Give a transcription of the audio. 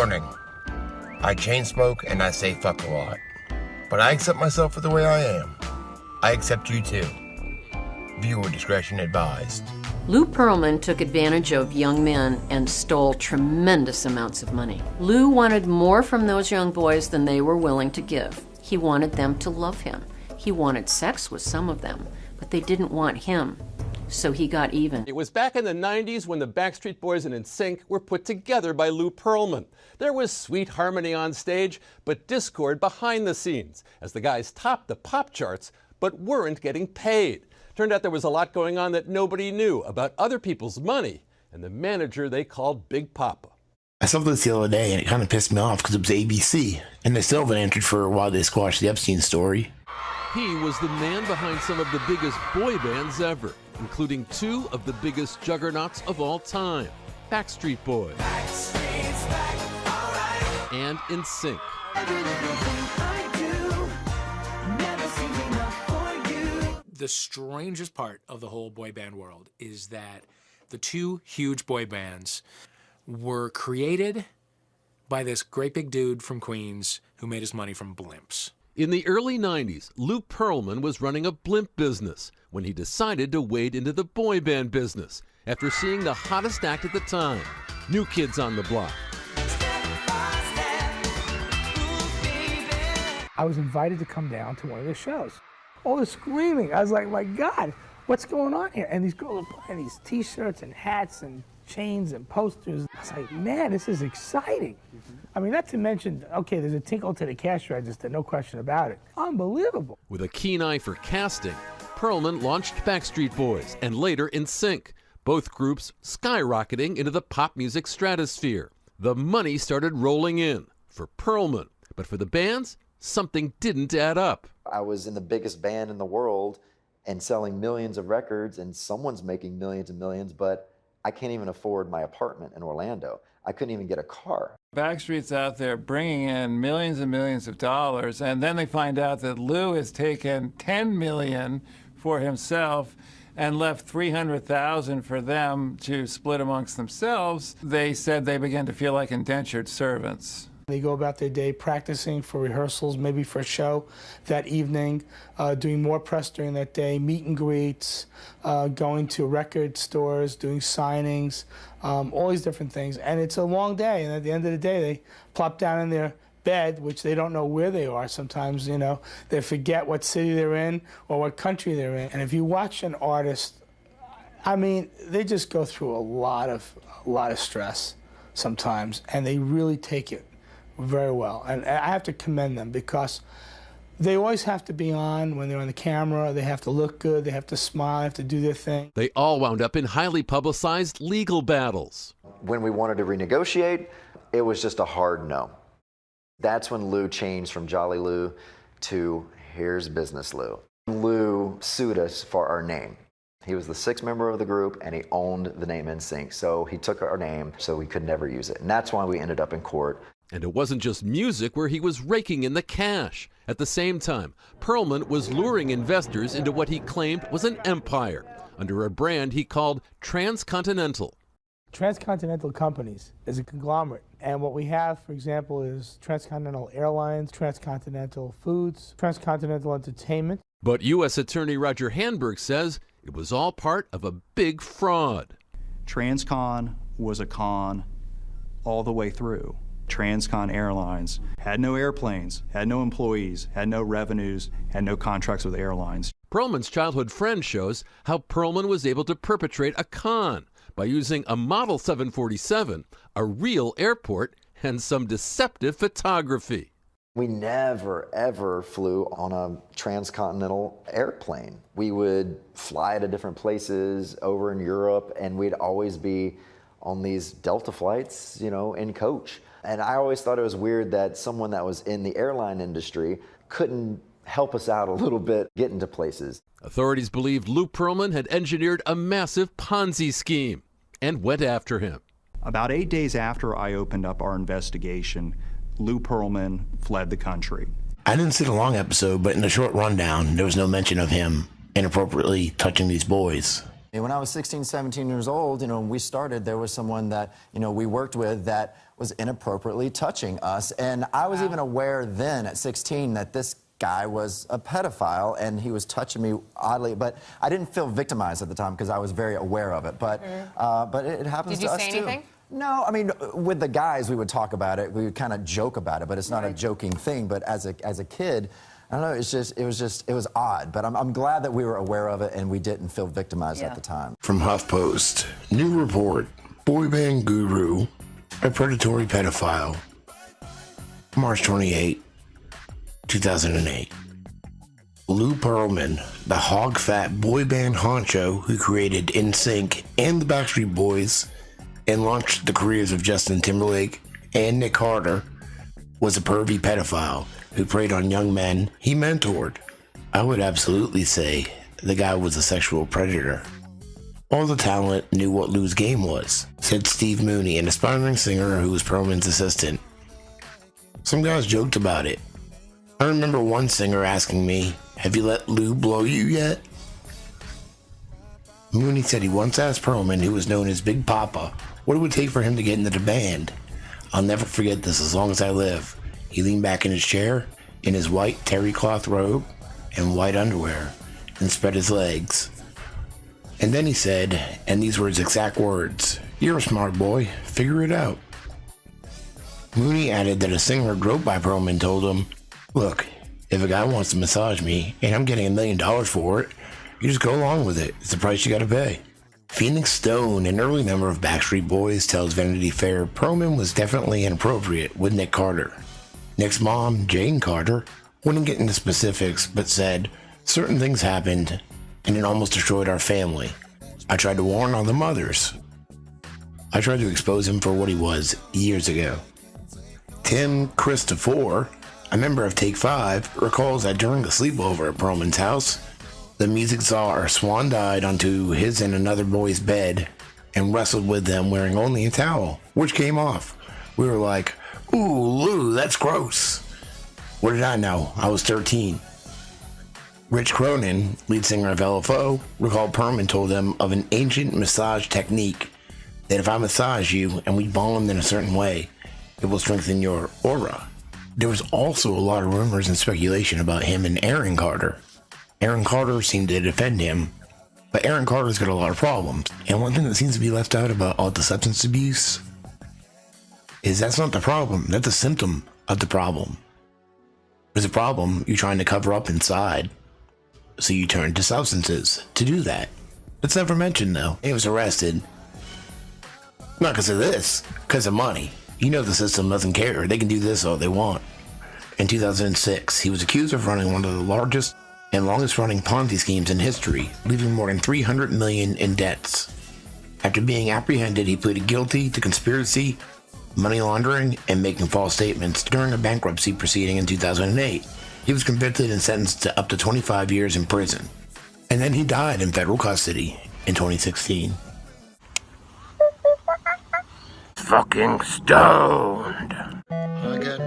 Warning. I chain smoke and I say fuck a lot. But I accept myself for the way I am. I accept you too. Viewer discretion advised. Lou Pearlman took advantage of young men and stole tremendous amounts of money. Lou wanted more from those young boys than they were willing to give. He wanted them to love him. He wanted sex with some of them, but they didn't want him. So he got even. It was back in the 90s when the Backstreet Boys and nsync were put together by Lou Pearlman. There was sweet harmony on stage, but discord behind the scenes, as the guys topped the pop charts but weren't getting paid. Turned out there was a lot going on that nobody knew about other people's money and the manager they called Big Poppa. I saw this the other day and it kind of pissed me off because it was ABC, and they still haven't answered for why they squashed the Epstein story. He was the man behind some of the biggest boy bands ever, including two of the biggest juggernauts of all time, Backstreet Boys and nsync. The strangest part of the whole boy band world is that the two huge boy bands were created by this great big dude from Queens who made his money from blimps. In the early 90s, Lou Pearlman was running a blimp business when he decided to wade into the boy band business after seeing the hottest act at the time, New Kids on the Block. I was invited to come down to one of their shows. All the screaming. I was like, my God, what's going on here? And these girls are buying these T-shirts and hats and chains and posters. I was like, man, this is exciting. I mean, not to mention, okay, there's a tinkle to the cash register, no question about it. Unbelievable. With a keen eye for casting, Pearlman launched Backstreet Boys and later nsync, both groups skyrocketing into the pop music stratosphere. The money started rolling in for Pearlman, but for the bands, something didn't add up. I was in the biggest band in the world and selling millions of records, and someone's making millions and millions, but I can't even afford my apartment in Orlando. I couldn't even get a car. Backstreet's out there bringing in millions and millions of dollars, and then they find out that Lou has taken $10 million for himself and left $300,000 for them to split amongst themselves. They said they began to feel like indentured servants. They go about their day practicing for rehearsals, maybe for a show that evening, doing more press during that day, meet and greets, going to record stores, doing signings, all these different things. And it's a long day, and at the end of the day, they plop down in their bed, which they don't know where they are sometimes, you know. They forget what city they're in or what country they're in. And if you watch an artist, I mean, they just go through a lot of stress sometimes, and they really take it very well. And I have to commend them because they always have to be on when they're on the camera. They have to look good. They have to smile. They have to do their thing. They all wound up in highly publicized legal battles. When we wanted to renegotiate, it was just a hard no. That's when Lou changed from Jolly Lou to Here's Business Lou. Lou sued us for our name. He was the sixth member of the group, and he owned the name nsync, so he took our name, so we could never use it. And that's why we ended up in court. And it wasn't just music where he was raking in the cash. At the same time, Pearlman was luring investors into what he claimed was an empire under a brand he called Transcontinental. Transcontinental Companies is a conglomerate. And what we have, for example, is Transcontinental Airlines, Transcontinental Foods, Transcontinental Entertainment. But U.S. Attorney Roger Handberg says it was all part of a big fraud. Transcon was a con all the way through. Transcon Airlines had no airplanes, had no employees, had no revenues, had no contracts with airlines. Pearlman's childhood friend shows how Pearlman was able to perpetrate a con by using a Model 747, a real airport, and some deceptive photography. We never, ever flew on a transcontinental airplane. We would fly to different places over in Europe, and we'd always be on these Delta flights, you know, in coach. And I always thought it was weird that someone that was in the airline industry couldn't help us out a little bit getting to places. Authorities believe Lou Pearlman had engineered a massive Ponzi scheme and went after him. About 8 days after I opened up our investigation, Lou Pearlman fled the country. I didn't see the long episode, but in the short rundown, there was no mention of him inappropriately touching these boys. When I was 16, 17 years old, you know, when we started, there was someone that, you know, we worked with that was inappropriately touching us. And I was even aware then at 16 that this guy was a pedophile and he was touching me oddly, but I didn't feel victimized at the time because I was very aware of it. But it happens to us too. Did you say anything? No, I mean, with the guys, we would talk about it. We would kind of joke about it, but it's not a joking thing. But as a kid, I don't know, it was odd. But I'm glad that we were aware of it and we didn't feel victimized at the time. From HuffPost, new report, boy band guru, a predatory pedophile. March 28, 2008. Lou Pearlman, the hog-fat boy band honcho who created NSYNC and the Backstreet Boys and launched the careers of Justin Timberlake and Nick Carter, was a pervy pedophile who preyed on young men he mentored. I would absolutely say the guy was a sexual predator. All the talent knew what Lou's game was, said Steve Mooney, an aspiring singer who was Pearlman's assistant. Some guys joked about it. I remember one singer asking me, "Have you let Lou blow you yet?" Mooney said he once asked Pearlman, who was known as Big Poppa, what it would take for him to get into the band. I'll never forget this as long as I live. He leaned back in his chair, in his white terry cloth robe and white underwear, and spread his legs. And then he said, and these were his exact words, "You're a smart boy, figure it out." Mooney added that a singer groped by Pearlman told him, "Look, if a guy wants to massage me and I'm getting $1 million for it, you just go along with it. It's the price you gotta pay." Phoenix Stone, an early member of Backstreet Boys, tells Vanity Fair Pearlman was definitely inappropriate with Nick Carter. Nick's mom, Jane Carter, wouldn't get into specifics but said, "Certain things happened and it almost destroyed our family. I tried to warn all the mothers. I tried to expose him for what he was years ago." Tim Christopher, a member of Take 5, recalls that during the sleepover at Pearlman's house, the music czar swan dived onto his and another boy's bed and wrestled with them wearing only a towel, which came off. We were like, "Ooh, Lou, that's gross." What did I know? I was 13. Rich Cronin, lead singer of LFO, recalled Pearlman told them of an ancient massage technique that if I massage you and we bond in a certain way, it will strengthen your aura. There was also a lot of rumors and speculation about him and Aaron Carter. Aaron Carter seemed to defend him, but Aaron Carter's got a lot of problems. And one thing that seems to be left out about all the substance abuse is that's not the problem. That's a symptom of the problem. There's a problem you're trying to cover up inside, so you turn to substances to do that. It's never mentioned though. He was arrested. Not because of this, because of money. You know the system doesn't care. They can do this all they want. In 2006, he was accused of running one of the largest and longest running Ponzi schemes in history, leaving more than $300 million in debts. After being apprehended, he pleaded guilty to conspiracy, money laundering, and making false statements during a bankruptcy proceeding in 2008. He was convicted and sentenced to up to 25 years in prison. And then he died in federal custody in 2016. Fucking stoned. I got